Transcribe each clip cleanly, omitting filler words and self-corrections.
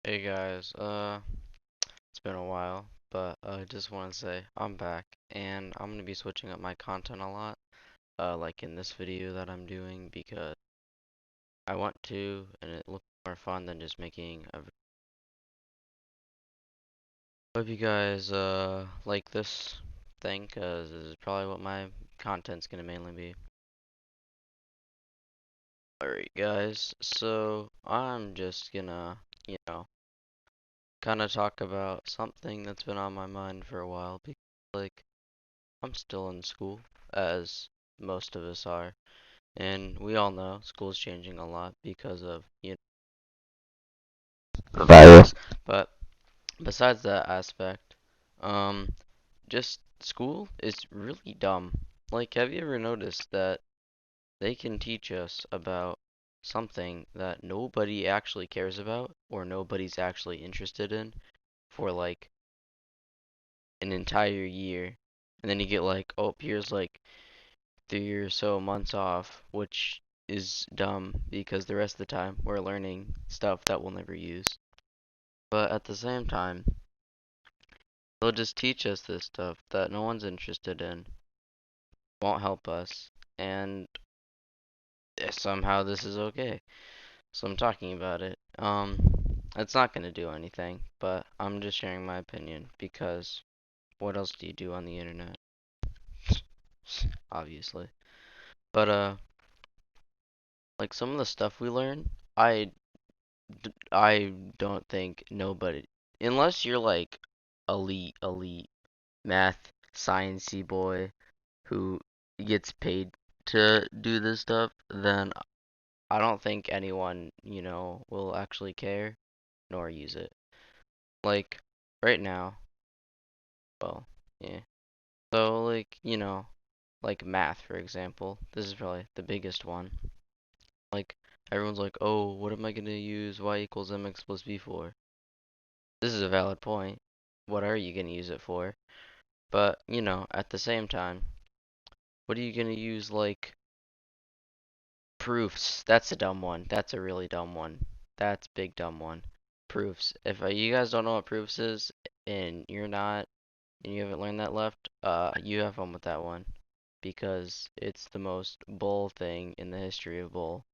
Hey guys, it's been a while, but I just want to say I'm back and I'm gonna be switching up my content a lot, like in this video that I'm doing because I want to and it looks more fun than just making a. Hope you guys like this thing, cause this is probably what my content's gonna mainly be. Alright guys, so I'm just gonna, kind of talk about something that's been on my mind for a while because like I'm still in school, as most of us are, and we all know school's changing a lot because of, the virus. But besides that aspect, um, just school is really dumb. Like, have you ever noticed that they can teach us about something that nobody actually cares about or nobody's actually interested in for like an entire year, and then you get like, oh, here's like 3 or so months off, which is dumb because the rest of the time we're learning stuff that we'll never use. But at the same time, they'll just teach us this stuff that no one's interested in, won't help us, and somehow this is okay. So I'm talking about it. It's not gonna do anything, but I'm just sharing my opinion because what else do you do on the internet? Obviously. But like some of the stuff we learn, I don't think nobody, unless you're like elite math sciencey boy who gets paid to do this stuff, then I don't think anyone, will actually care nor use it. Like right now, well, yeah. So like, like math for example, this is probably the biggest one. Like everyone's like, "Oh, what am I gonna use y equals mx plus b for?" This is a valid point. What are you going to use it for? But, at the same time, what are you going to use like proofs? That's a dumb one. That's a really dumb one. That's big dumb one. Proofs. If you guys don't know what proofs is and and you haven't learned that left, you have fun with that one because it's the most bull thing in the history of bull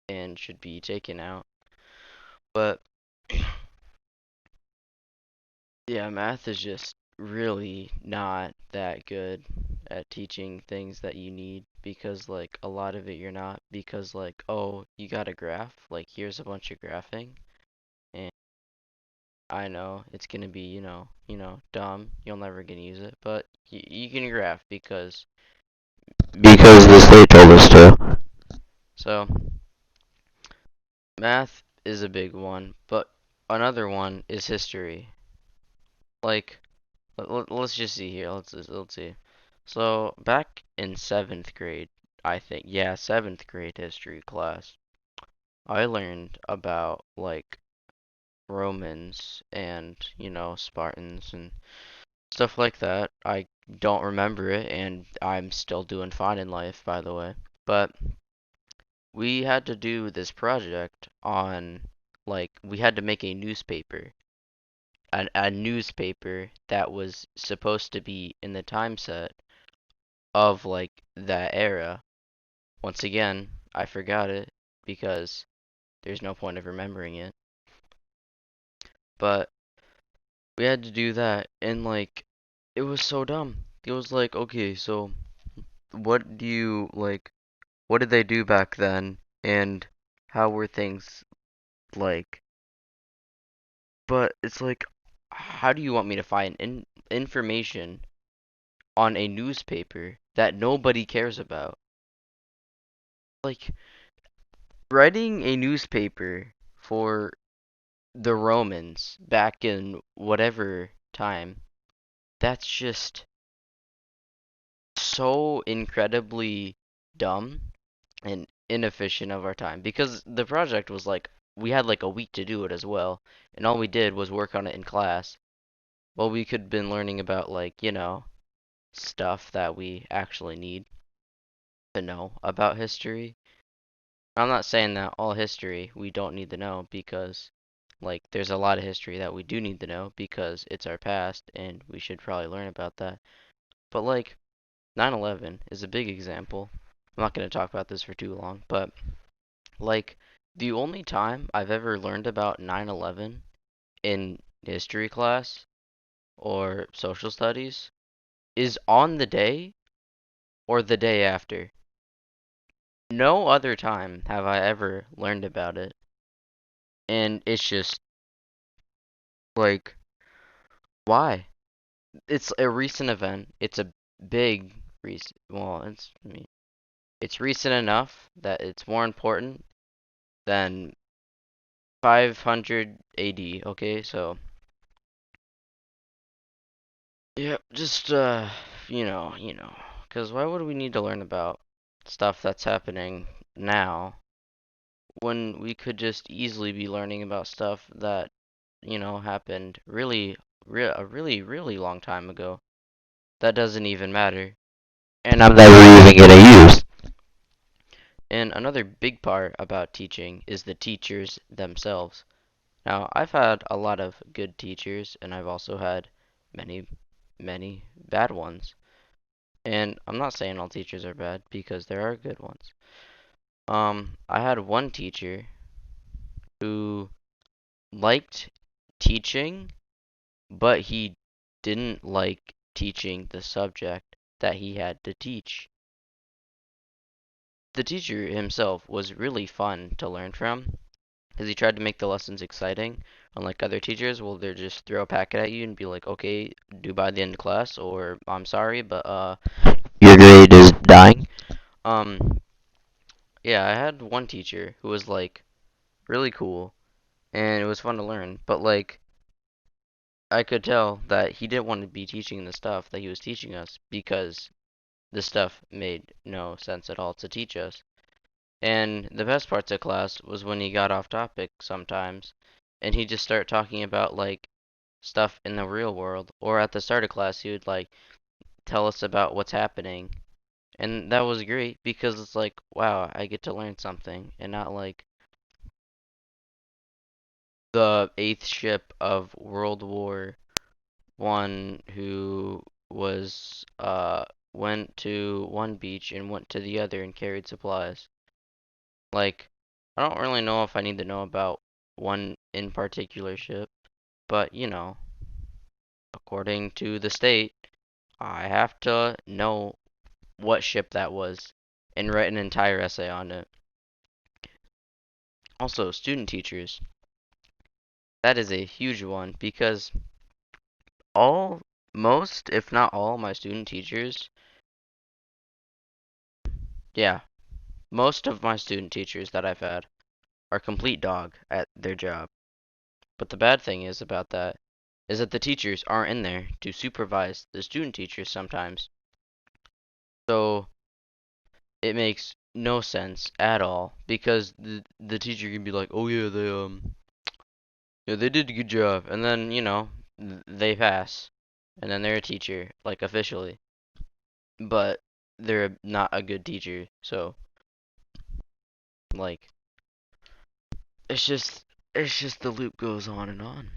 and should be taken out. But yeah, math is just really not that good at teaching things that you need because like a lot of it you're not because like oh you got a graph like here's a bunch of graphing and I know it's gonna be dumb, you'll never gonna use it, but you can graph because the state told us to. So math is a big one, but another one is history. Like let's just see here. Let's see. So back in seventh grade, I think, yeah, seventh grade history class, I learned about like Romans and Spartans and stuff like that. I don't remember it, and I'm still doing fine in life, by the way. But we had to do this project on like we had to make a newspaper, a newspaper that was supposed to be in the time set of like that era. Once again, I forgot it because there's no point of remembering it. But we had to do that and like it was so dumb. It was like, okay, so what do you like what did they do back then and how were things like? But it's like how do you want me to find information on a newspaper that nobody cares about? Like writing a newspaper for the Romans back in whatever time, that's just so incredibly dumb and inefficient of our time because the project was like we had like a week to do it as well, and all we did was work on it in class. Well, we could have been learning about like, stuff that we actually need to know about history. I'm not saying that all history we don't need to know because Like, there's a lot of history that we do need to know because it's our past and we should probably learn about that. But, like, 9/11 is a big example. I'm not going to talk about this for too long, but, like, the only time I've ever learned about 9/11 in history class or social studies is on the day or the day after. No other time have I ever learned about it. And it's just like, why? It's a recent event. It's a big recent. Well, I mean, it's recent enough that it's more important than 500 AD. Okay, so yeah, just because why would we need to learn about stuff that's happening now when we could just easily be learning about stuff that happened a really long time ago. That doesn't even matter. And I'm never even gonna use. And another big part about teaching is the teachers themselves. Now, I've had a lot of good teachers, and I've also had many, many bad ones. And I'm not saying all teachers are bad because there are good ones. I had one teacher who liked teaching, but he didn't like teaching the subject that he had to teach. The teacher himself was really fun to learn from because he tried to make the lessons exciting. Unlike other teachers, well, they just throw a packet at you and be like, okay, do by the end of class, or I'm sorry, but your grade is dying. Um, yeah, I had one teacher who was like really cool and it was fun to learn, but like I could tell that he didn't want to be teaching the stuff that he was teaching us because the stuff made no sense at all to teach us. And the best parts of class was when he got off topic sometimes and he'd just start talking about like stuff in the real world. Or at the start of class, he would like tell us about what's happening. And that was great because it's like, wow, I get to learn something and not like the eighth ship of World War One who was went to one beach and went to the other and carried supplies. Like, I don't really know if I need to know about one in particular ship, but according to the state, I have to know what ship that was and write an entire essay on it. Also, student teachers. That is a huge one because all, most, if not all, my student teachers, yeah, most of my student teachers that I've had are complete dog at their job. But the bad thing is about that is that the teachers aren't in there to supervise the student teachers sometimes. So it makes no sense at all because the teacher can be like, "Oh yeah, yeah, they did a good job." And then, they pass. And then they're a teacher, like officially. But they're not a good teacher. So, like it's just the loop goes on and on.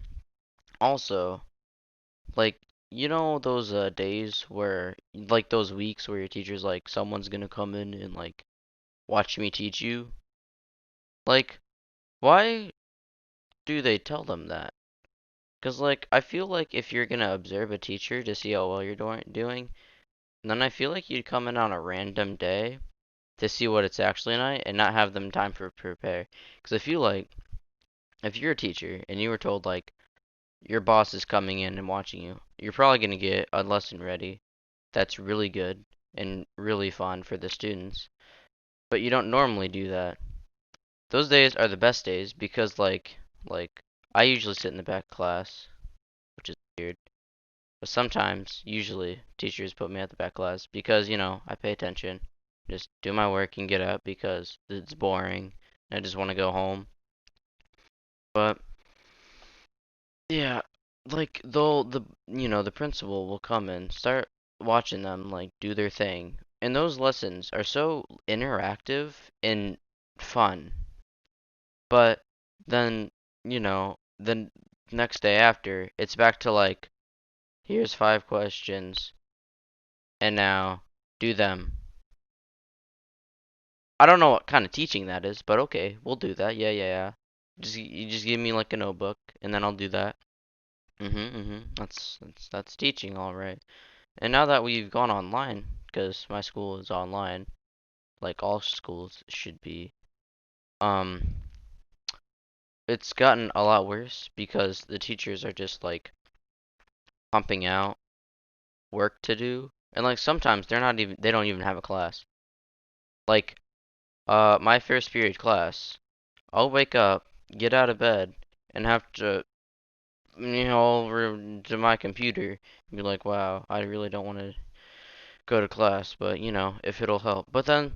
Also, like those days where like those weeks where your teacher's like someone's gonna come in and like watch me teach you? Like, why do they tell them that? Because, like, I feel like if you're gonna observe a teacher to see how well you're doing, then I feel like you'd come in on a random day to see what it's actually like and not have them time for prepare. Because I feel like if you're a teacher and you were told, like, your boss is coming in and watching you, you're probably gonna get a lesson ready that's really good and really fun for the students. But you don't normally do that. Those days are the best days because like I usually sit in the back of class, which is weird. But sometimes, usually, teachers put me at the back class because, I pay attention. Just do my work and get out because it's boring. I just want to go home. But yeah, like the principal will come and start watching them like do their thing. And those lessons are so interactive and fun. But then, the next day after, it's back to like, here's 5 questions, and now do them. I don't know what kind of teaching that is, but okay, we'll do that. Yeah, yeah, yeah. You just give me like a notebook, and then I'll do that. That's teaching, all right. And now that we've gone online, because my school is online, like all schools should be, um, it's gotten a lot worse because the teachers are just like pumping out work to do, and like sometimes they don't even have a class. Like, my first period class, I'll wake up, get out of bed, and have to, over to my computer and be like, wow, I really don't want to go to class, but if it'll help. But then,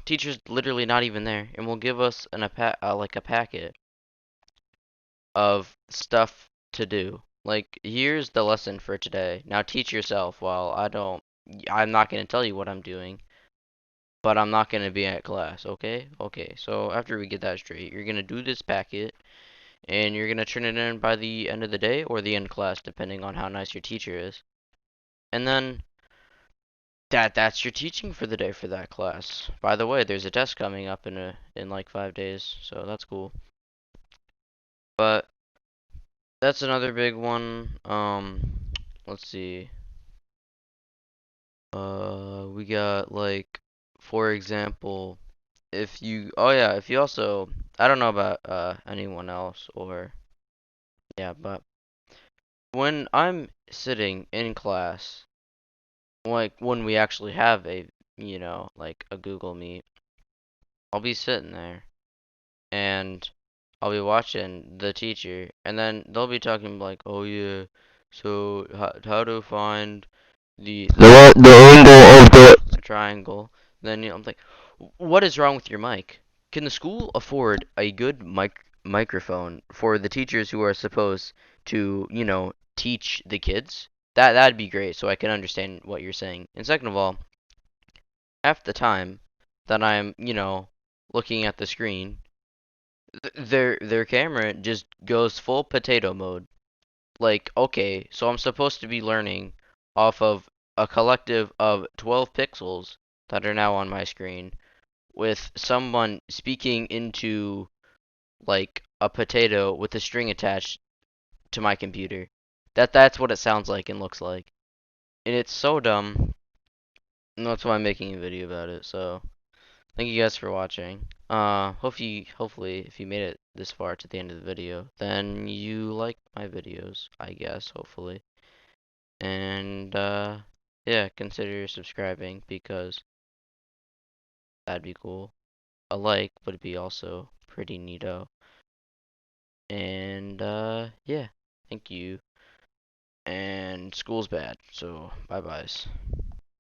teacher's literally not even there, and will give us like a packet of stuff to do. Like, here's the lesson for today. Now teach yourself. While I'm not gonna tell you what I'm doing, but I'm not gonna be at class. Okay? Okay. So after we get that straight, you're gonna do this packet, and you're gonna turn it in by the end of the day or the end of class, depending on how nice your teacher is. And then that's your teaching for the day for that class. By the way, there's a test coming up in like 5 days, so that's cool. But that's another big one. Let's see. We got like, for example, if you also, I don't know about anyone else or yeah, but when I'm sitting in class, like when we actually have like a Google Meet, I'll be sitting there and I'll be watching the teacher, and then they'll be talking like, "Oh yeah, so how to find the angle of the triangle?" Then I'm like, "What is wrong with your mic? Can the school afford a good microphone for the teachers who are supposed to, teach the kids? That'd be great, so I can understand what you're saying." And second of all, half the time that I'm, looking at the screen, their camera just goes full potato mode. Like, okay, so I'm supposed to be learning off of a collective of 12 pixels that are now on my screen with someone speaking into like a potato with a string attached to my computer. That's what it sounds like and looks like. And it's so dumb. And that's why I'm making a video about it. So, thank you guys for watching. Hopefully, if you made it this far to the end of the video, then you like my videos, I guess, hopefully. And, yeah, consider subscribing because that'd be cool. A like would be also pretty neato. And, yeah, thank you. And school's bad, so bye-byes.